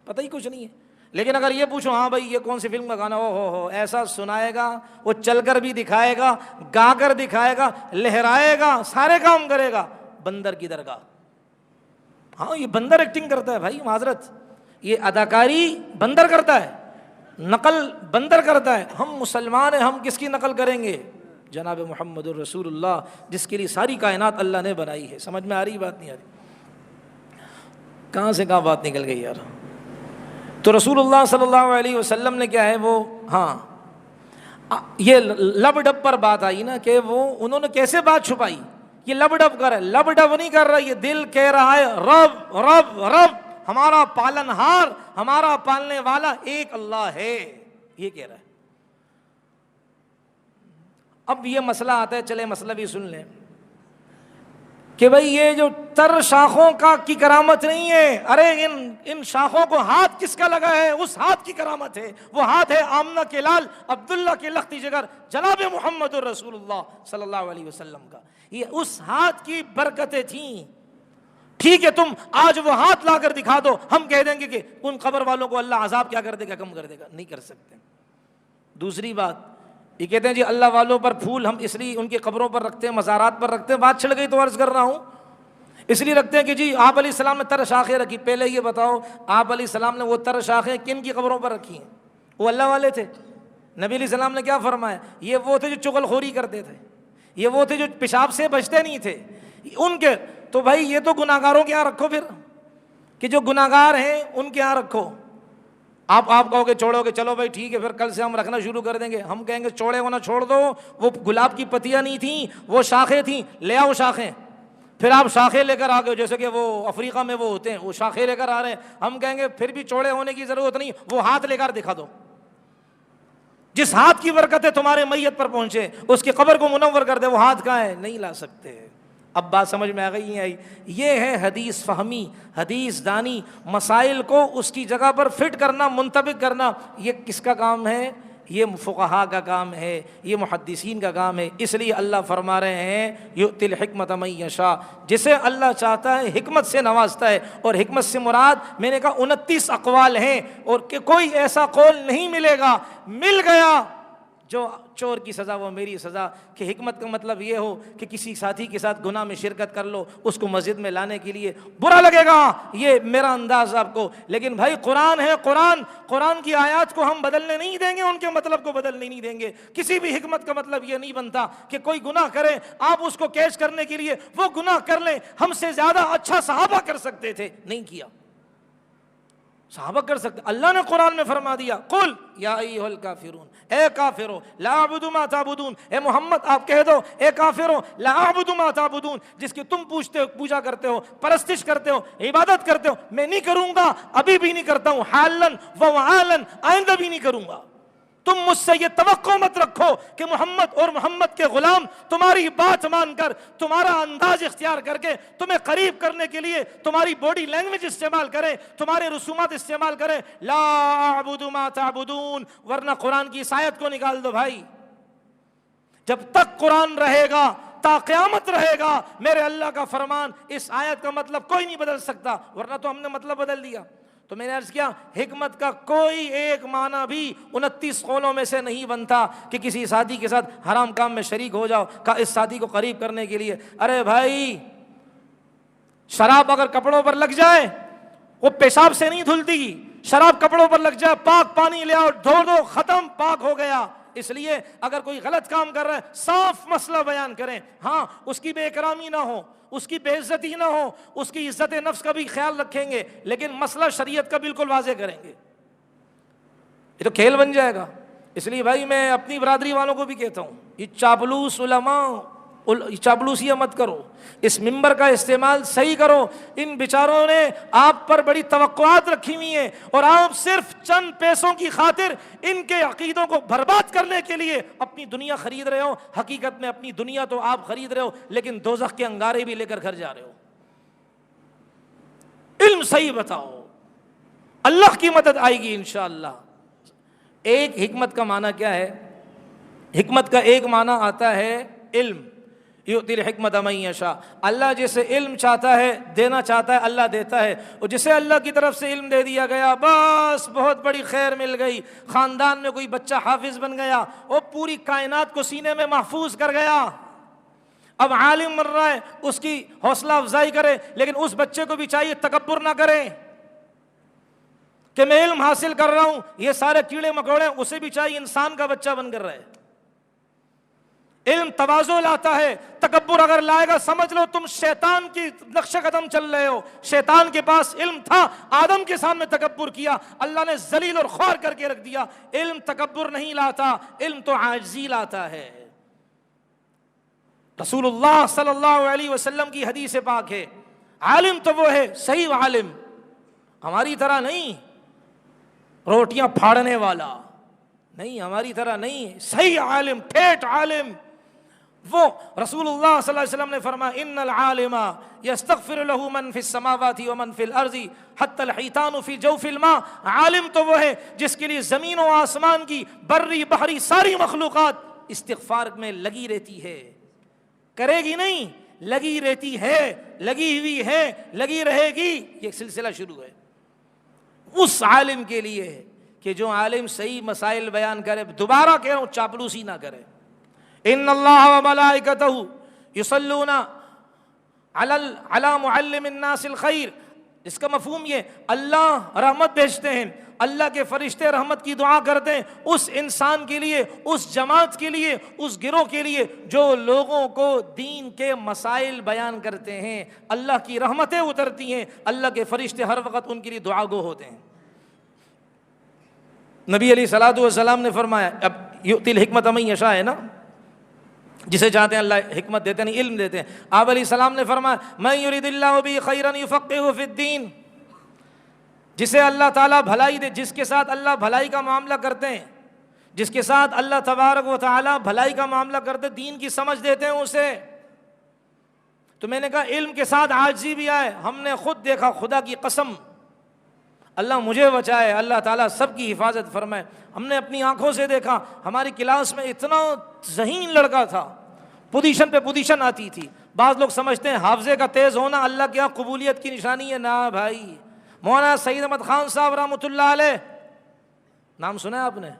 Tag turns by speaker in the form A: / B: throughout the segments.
A: پتہ ہی کچھ نہیں ہے. لیکن اگر یہ پوچھو ہاں بھائی یہ کون سی فلم کا گانا، ہو ایسا سنائے گا، وہ چل کر بھی دکھائے گا، گا کر دکھائے گا، لہرائے گا، سارے کام کرے گا. بندر کی درگاہ. ہاں یہ بندر ایکٹنگ کرتا ہے بھائی، معذرت، یہ اداکاری بندر کرتا ہے، نقل بندر کرتا ہے. ہم مسلمان ہیں، ہم کس کی نقل کریں گے؟ جناب محمد الرسول اللہ، جس کے لیے ساری کائنات اللہ نے بنائی ہے. سمجھ میں آ رہی بات؟ نہیں آ رہی؟ کہاں سے کہاں بات نکل گئی یار. تو رسول اللہ صلی اللہ علیہ وسلم نے کیا ہے وہ، ہاں یہ لب ڈب پر بات آئی نا کہ وہ انہوں نے کیسے بات چھپائی. یہ لب ڈب کر رہا ہے، لب ڈب نہیں کر رہا، یہ دل کہہ رہا ہے رب رب رب، ہمارا پالنہار، ہمارا پالنے والا ایک اللہ ہے، یہ کہہ رہا ہے. اب یہ مسئلہ آتا ہے، چلے مسئلہ بھی سن لیں کہ بھئی یہ جو تر شاخوں کی کرامت نہیں ہے. ارے ان شاخوں کو ہاتھ کس کا لگا ہے؟ اس ہاتھ کی کرامت ہے. وہ ہاتھ ہے آمنہ کے لال، عبداللہ کے لختی جگر، جناب محمد الرسول اللہ صلی اللہ علیہ وسلم کا. یہ اس ہاتھ کی برکتیں تھیں. ٹھیک ہے تم آج وہ ہاتھ لا کر دکھا دو، ہم کہہ دیں گے کہ ان قبر والوں کو اللہ عذاب کیا کر دے گا، کم کر دے گا. نہیں کر سکتے. دوسری بات یہ کہتے ہیں جی اللہ والوں پر پھول ہم اس لیے ان کی قبروں پر رکھتے ہیں، مزارات پر رکھتے ہیں. بات چھڑ گئی تو عرض کر رہا ہوں، اس لیے رکھتے ہیں کہ جی آپ علیہ السلام نے تر شاخیں رکھی. پہلے یہ بتاؤ آپ علیہ السلام نے وہ تر شاخیں کن کی قبروں پر رکھی ہیں؟ وہ اللہ والے تھے. نبی علیہ السلام نے کیا فرمایا؟ یہ وہ تھے جو چغل خوری کرتے تھے، یہ وہ تھے جو پیشاب سے بچتے نہیں تھے ان کے. تو بھائی یہ تو گناہگاروں کے یہاں رکھو پھر، کہ جو گناہگار ہیں ان کے یہاں رکھو. آپ کہو گے چھوڑو گے، چلو بھائی ٹھیک ہے پھر کل سے ہم رکھنا شروع کر دیں گے. ہم کہیں گے چھوڑے ہونا چھوڑ دو، وہ گلاب کی پتیاں نہیں تھیں، وہ شاخیں تھیں، لے آؤ شاخیں. پھر آپ شاخیں لے کر آ گئے، جیسے کہ وہ افریقہ میں وہ ہوتے ہیں، وہ شاخیں لے کر آ رہے ہیں. ہم کہیں گے پھر بھی چوڑے ہونے کی ضرورت نہیں، وہ ہاتھ لے کر دکھا دو. جس ہاتھ کی برکتیں تمہارے میت پر پہنچے، اس کی قبر کو منور کر دے. وہ ہاتھ کہاں ہے؟ نہیں لا سکتے. اب بات سمجھ میں آ گئی نہیں آئی؟ یہ ہے حدیث فہمی، حدیث دانی. مسائل کو اس کی جگہ پر فٹ کرنا، منطبق کرنا، یہ کس کا کام ہے؟ یہ فقہاء کا کام ہے، یہ محدثین کا کام ہے. اس لیے اللہ فرما رہے ہیں یؤتی الحکمت من یشاء، جسے اللہ چاہتا ہے حکمت سے نوازتا ہے. اور حکمت سے مراد میں نے کہا 29 اقوال ہیں، اور کہ کوئی ایسا قول نہیں ملے گا، مل گیا جو چور کی سزا وہ میری سزا. کہ حکمت کا مطلب یہ ہو کہ کسی ساتھی کے ساتھ گناہ میں شرکت کر لو، اس کو مسجد میں لانے کے لیے برا لگے گا، یہ میرا انداز آپ کو. لیکن بھائی قرآن ہے، قرآن کی آیات کو ہم بدلنے نہیں دیں گے، ان کے مطلب کو بدلنے نہیں دیں گے. کسی بھی حکمت کا مطلب یہ نہیں بنتا کہ کوئی گناہ کرے آپ اس کو کیچ کرنے کے لیے وہ گناہ کر لیں. ہم سے زیادہ اچھا صحابہ کر سکتے تھے، نہیں کیا. صحابہ کر سکتے. اللہ نے قرآن میں فرما دیا قل یا ایھا الکافرون، اے کافرو لا اعبد ما تعبدون. اے محمد آپ کہہ دو اے کافرو لا اعبد ما تعبدون، جس کی تم پوجا کرتے ہو، پرستش کرتے ہو، عبادت کرتے ہو، میں نہیں کروں گا، ابھی بھی نہیں کرتا ہوں، حالن و وعالن، آئندہ بھی نہیں کروں گا. تم مجھ سے یہ توقع مت رکھو کہ محمد اور محمد کے غلام تمہاری بات مان کر، تمہارا انداز اختیار کر کے تمہیں قریب کرنے کے لیے تمہاری باڈی لینگویج استعمال کریں، تمہارے رسومات استعمال کریں. لا اعبد ما تعبدون، ورنہ قرآن کی اس آیت کو نکال دو بھائی. جب تک قرآن رہے گا تا قیامت رہے گا میرے اللہ کا فرمان. اس آیت کا مطلب کوئی نہیں بدل سکتا، ورنہ تو ہم نے مطلب بدل دیا. تو میں نے عرض کیا حکمت کا کوئی ایک معنی بھی 29 قولوں میں سے نہیں بنتا کہ کسی ساتھی کے ساتھ حرام کام میں شریک ہو جاؤ اس ساتھی کو قریب کرنے کے لیے. ارے بھائی شراب اگر کپڑوں پر لگ جائے وہ پیشاب سے نہیں دھلتی. شراب کپڑوں پر لگ جائے پاک پانی لے آؤ دھو دو، ختم، پاک ہو گیا. اس لیے اگر کوئی غلط کام کر رہا ہے صاف مسئلہ بیان کریں. ہاں اس کی بے اکرامی نہ ہو، اس کی بے عزتی نہ ہو، اس کی عزت نفس کا بھی خیال رکھیں گے، لیکن مسئلہ شریعت کا بالکل واضح کریں گے. یہ تو کھیل بن جائے گا. اس لیے بھائی میں اپنی برادری والوں کو بھی کہتا ہوں یہ چاپلوس علماء، چاپلوسیاں مت کرو، اس منبر کا استعمال صحیح کرو. ان بیچاروں نے آپ پر بڑی توقعات رکھی ہوئی ہیں اور آپ صرف چند پیسوں کی خاطر ان کے عقیدوں کو برباد کرنے کے لیے اپنی دنیا خرید رہے ہو. حقیقت میں اپنی دنیا تو آپ خرید رہے ہو لیکن دوزخ کے انگارے بھی لے کر گھر جا رہے ہو. علم صحیح بتاؤ، اللہ کی مدد آئے گی انشاءاللہ. ایک حکمت کا معنی کیا ہے؟ حکمت کا ایک معنی آتا ہے علم. یؤتی الحکمت من یشاء، اللہ جسے علم چاہتا ہے دینا چاہتا ہے اللہ دیتا ہے، اور جسے اللہ کی طرف سے علم دے دیا گیا بس بہت بڑی خیر مل گئی، خاندان میں کوئی بچہ حافظ بن گیا، وہ پوری کائنات کو سینے میں محفوظ کر گیا، اب عالم بن رہا ہے، اس کی حوصلہ افزائی کرے، لیکن اس بچے کو بھی چاہیے تکبر نہ کرے کہ میں علم حاصل کر رہا ہوں، یہ سارے کیڑے مکوڑے، اسے بھی چاہیے انسان کا بچہ بن کر رہے۔ علم تواضع لاتا ہے، تکبر اگر لائے گا سمجھ لو تم شیطان کی نقش قدم چل رہے ہو۔ شیطان کے پاس علم تھا، آدم کے سامنے تکبر کیا، اللہ نے ذلیل اور خوار کر کے رکھ دیا۔ علم تکبر نہیں لاتا، علم تو عاجزی لاتا ہے۔ رسول اللہ صلی اللہ علیہ وسلم کی حدیث پاک ہے، عالم تو وہ ہے صحیح عالم، ہماری طرح نہیں روٹیاں پھاڑنے والا نہیں، ہماری طرح نہیں، صحیح عالم، ٹھیٹ عالم۔ وہ رسول اللہ صلی اللہ علیہ وسلم نے فرمایا ان العالم یستغفر له من فی السماوات ومن فی الارض حتی الحیتان فی جوف الماء، عالم تو وہ ہے جس کے لیے زمین و آسمان کی بری بحری ساری مخلوقات استغفار میں لگی رہتی ہے، کرے گی نہیں، لگی رہتی ہے، لگی ہوئی ہے، لگی رہے گی، یہ سلسلہ شروع ہے۔ اس عالم کے لیے ہے کہ جو عالم صحیح مسائل بیان کرے، دوبارہ کہہ رہا ہوں چاپلوسی نہ کرے۔ ان اللہ وملائکتہ یصلون علی معلم الناس الخیر، اس کا مفہوم یہ اللہ رحمت بھیجتے ہیں، اللہ کے فرشتے رحمت کی دعا کرتے ہیں اس انسان کے لیے، اس جماعت کے لیے، اس گروہ کے لیے جو لوگوں کو دین کے مسائل بیان کرتے ہیں، اللہ کی رحمتیں اترتی ہیں، اللہ کے فرشتے ہر وقت ان کے لیے دعا گو ہوتے ہیں۔ نبی علیہ الصلوۃ والسلام نے فرمایا، اب یؤتی الحکمت من یشاء ہے نا، جسے چاہتے ہیں اللہ حکمت دیتے ہیں، نہیں علم دیتے ہیں۔ آپ علیہ السلام نے فرمایا من یرید اللہ بہ خیرا یفقہہ فی الدین، جسے اللہ تعالیٰ بھلائی دے، جس کے ساتھ اللہ بھلائی کا معاملہ کرتے ہیں، جس کے ساتھ اللہ تبارک و تعالیٰ بھلائی کا معاملہ کرتے، دین کی سمجھ دیتے ہیں اسے۔ تو میں نے کہا علم کے ساتھ عاجزی بھی آئے، ہم نے خود دیکھا، خدا کی قسم، اللہ مجھے بچائے، اللہ تعالیٰ سب کی حفاظت فرمائے، ہم نے اپنی آنکھوں سے دیکھا، ہماری کلاس میں اتنا ذہین لڑکا تھا، پوزیشن پہ پوزیشن آتی تھی۔ بعض لوگ سمجھتے ہیں حافظے کا تیز ہونا اللہ کے یہاں قبولیت کی نشانی ہے، نہ بھائی۔ مولانا سعید احمد خان صاحب رحمۃ اللہ علیہ، نام سنا ہے آپ نے؟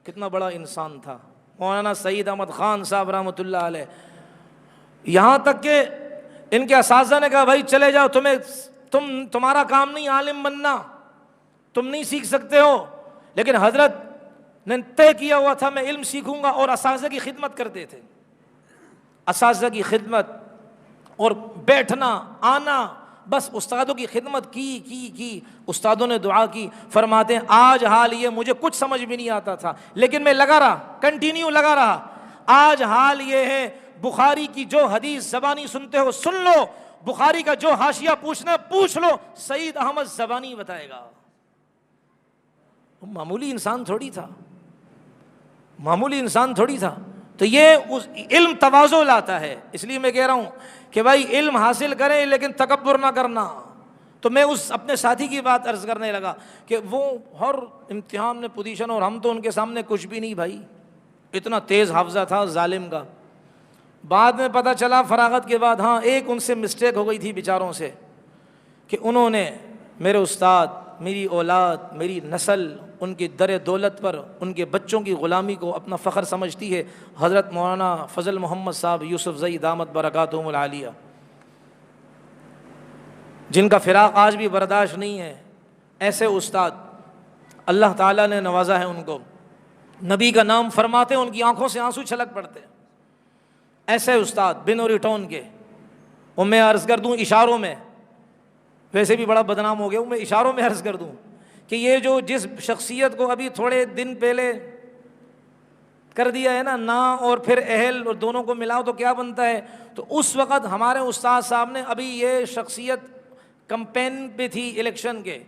A: کتنا بڑا انسان تھا مولانا سعید احمد خان صاحب رحمۃ اللہ علیہ، یہاں تک کہ ان کے اساتذہ نے کہا بھائی چلے جاؤ، تمہارا کام نہیں عالم بننا، تم نہیں سیکھ سکتے ہو، لیکن حضرت نے طے کیا ہوا تھا میں علم سیکھوں گا، اور اساتذہ کی خدمت کرتے تھے، اساتذہ کی خدمت اور بیٹھنا آنا، بس استادوں کی خدمت کی، استادوں نے دعا کی، فرماتے ہیں آج حال یہ مجھے کچھ سمجھ بھی نہیں آتا تھا، لیکن میں لگا رہا، کنٹینیو لگا رہا، آج حال یہ ہے بخاری کی جو حدیث زبانی سنتے ہو سن لو، بخاری کا جو حاشیہ پوچھنا ہے پوچھ لو، سعید احمد زبانی بتائے گا۔ معمولی انسان تھوڑی تھا، معمولی انسان تھوڑی تھا۔ تو یہ علم تواضع لاتا ہے، اس لیے میں کہہ رہا ہوں کہ بھائی علم حاصل کریں لیکن تکبر نہ کرنا۔ تو میں اس اپنے ساتھی کی بات عرض کرنے لگا کہ وہ ہر امتحان میں پوزیشن، اور ہم تو ان کے سامنے کچھ بھی نہیں بھائی، اتنا تیز حافظہ تھا ظالم کا۔ بعد میں پتہ چلا فراغت کے بعد، ہاں ایک ان سے مسٹیک ہو گئی تھی بیچاروں سے، کہ انہوں نے میرے استاد، میری اولاد، میری نسل، ان کی در دولت پر ان کے بچوں کی غلامی کو اپنا فخر سمجھتی ہے، حضرت مولانا فضل محمد صاحب یوسف زئی دامت برکاتہم العالیہ، جن کا فراق آج بھی برداشت نہیں ہے۔ ایسے استاد اللہ تعالیٰ نے نوازا ہے ان کو، نبی کا نام فرماتے ان کی آنکھوں سے آنسو چھلک پڑتے۔ ایسے استاد بنوری ٹون کے، وہ میں عرض کر دوں اشاروں میں، ویسے بھی بڑا بدنام ہو گیا ہوں، میں اشاروں میں عرض کر دوں کہ یہ جو جس شخصیت کو ابھی تھوڑے دن پہلے کر دیا ہے نا نا اور پھر اہل، اور دونوں کو ملاؤ تو کیا بنتا ہے، تو اس وقت ہمارے استاد صاحب نے، ابھی یہ شخصیت کمپین پہ تھی الیکشن کے،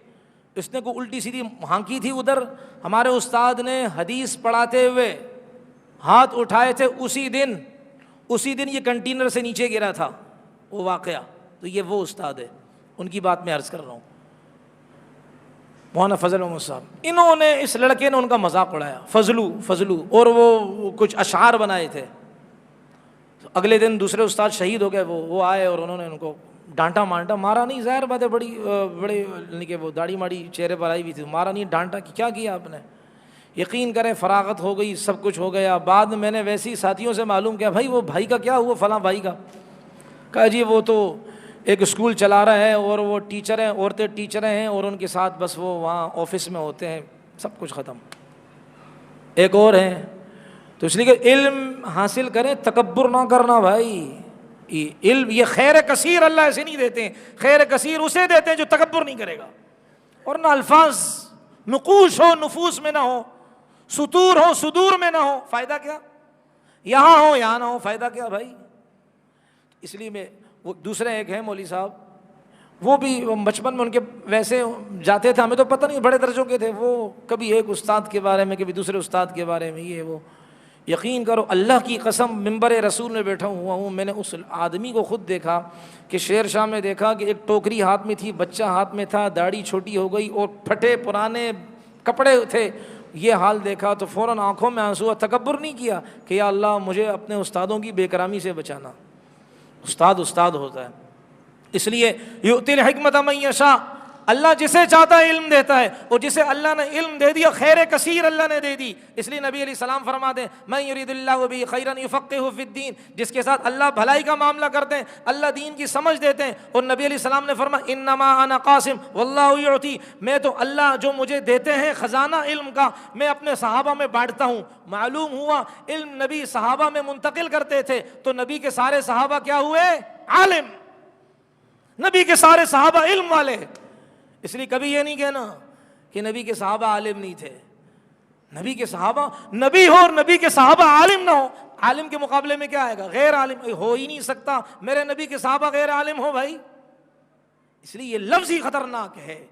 A: اس نے کوئی الٹی سیدھی ہانکی تھی ادھر، ہمارے استاد نے حدیث پڑھاتے ہوئے ہاتھ اٹھائے تھے، اسی دن یہ کنٹینر سے نیچے گرا تھا وہ واقعہ۔ تو یہ وہ استاد ہے، ان کی بات میں عرض کر رہا ہوں، مولانا فضل محمد صاحب۔ انہوں نے، اس لڑکے نے ان کا مذاق اڑایا، فضلو، اور وہ کچھ اشعار بنائے تھے۔ اگلے دن دوسرے استاد شہید ہو گئے، وہ آئے اور انہوں نے ان کو ڈانٹا مانٹا، مارا نہیں، ظاہر بات ہے بڑے یعنی کہ وہ داڑھی ماڑی چہرے پر آئی ہوئی تھی، مارا نہیں، ڈانٹا کہ کیا کیا آپ نے؟ یقین کریں فراغت ہو گئی، سب کچھ ہو گیا۔ بعد میں نے ویسی ساتھیوں سے معلوم کیا، بھائی وہ بھائی کا کیا ہوا، فلاں بھائی کا؟ کہا جی وہ تو ایک اسکول چلا رہا ہے اور وہ ٹیچر ہیں، عورتیں ٹیچریں ہیں اور ان کے ساتھ بس وہ وہاں آفس میں ہوتے ہیں، سب کچھ ختم۔ ایک اور ہیں، تو اس لیے کہ علم حاصل کریں، تکبر نہ کرنا بھائی۔ علم یہ خیر کثیر اللہ ایسے نہیں دیتے ہیں، خیر کثیر اسے دیتے ہیں جو تکبر نہیں کرے گا، اور نہ الفاظ نقوش ہو نفوس میں نہ ہو، سطور ہو صدور میں نہ ہو، فائدہ کیا؟ یہاں ہو یہاں نہ ہو، فائدہ کیا بھائی؟ اس لیے میں وہ دوسرے ایک ہیں مولوی صاحب، وہ بھی بچپن میں ان کے ویسے جاتے تھے، ہمیں تو پتہ نہیں بڑے درجوں کے تھے، وہ کبھی ایک استاد کے بارے میں کبھی دوسرے استاد کے بارے میں، یہ وہ، یقین کرو اللہ کی قسم ممبر رسول میں بیٹھا ہوا ہوں، میں نے اس آدمی کو خود دیکھا کہ شیر شاہ میں دیکھا کہ ایک ٹوکری ہاتھ میں تھی، بچہ ہاتھ میں تھا، داڑھی چھوٹی ہو گئی اور پھٹے پرانے کپڑے تھے، یہ حال دیکھا تو فوراً آنکھوں میں آنسو، تکبر نہیں کیا کہ یا اللہ مجھے اپنے استادوں کی بے کرامی سے بچانا۔ استاد ہوتا ہے، اس لیے یؤتی الحکمت من یشاء، اللہ جسے چاہتا ہے علم دیتا ہے، اور جسے اللہ نے علم دے دیا خیر کثیر اللہ نے دے دی۔ اس لیے نبی علیہ السلام فرماتے ہیں من یرید اللہ بہ خیرا یفقہہ فی الدین، جس کے ساتھ اللہ بھلائی کا معاملہ کرتے ہیں اللہ دین کی سمجھ دیتے ہیں۔ اور نبی علیہ السلام نے فرمایا انما انا قاسم واللہ یعطی، میں تو اللہ جو مجھے دیتے ہیں خزانہ علم کا میں اپنے صحابہ میں بانٹتا ہوں۔ معلوم ہوا علم نبی صحابہ میں منتقل کرتے تھے، تو نبی کے سارے صحابہ کیا ہوئے؟ عالم۔ نبی کے سارے صحابہ علم والے، اس لیے کبھی یہ نہیں کہنا کہ نبی کے صحابہ عالم نہیں تھے۔ نبی کے صحابہ نبی ہو اور نبی کے صحابہ عالم نہ ہو، عالم کے مقابلے میں کیا آئے گا؟ غیر عالم، ہو ہی نہیں سکتا میرے نبی کے صحابہ غیر عالم ہو بھائی۔ اس لیے یہ لفظ ہی خطرناک ہے۔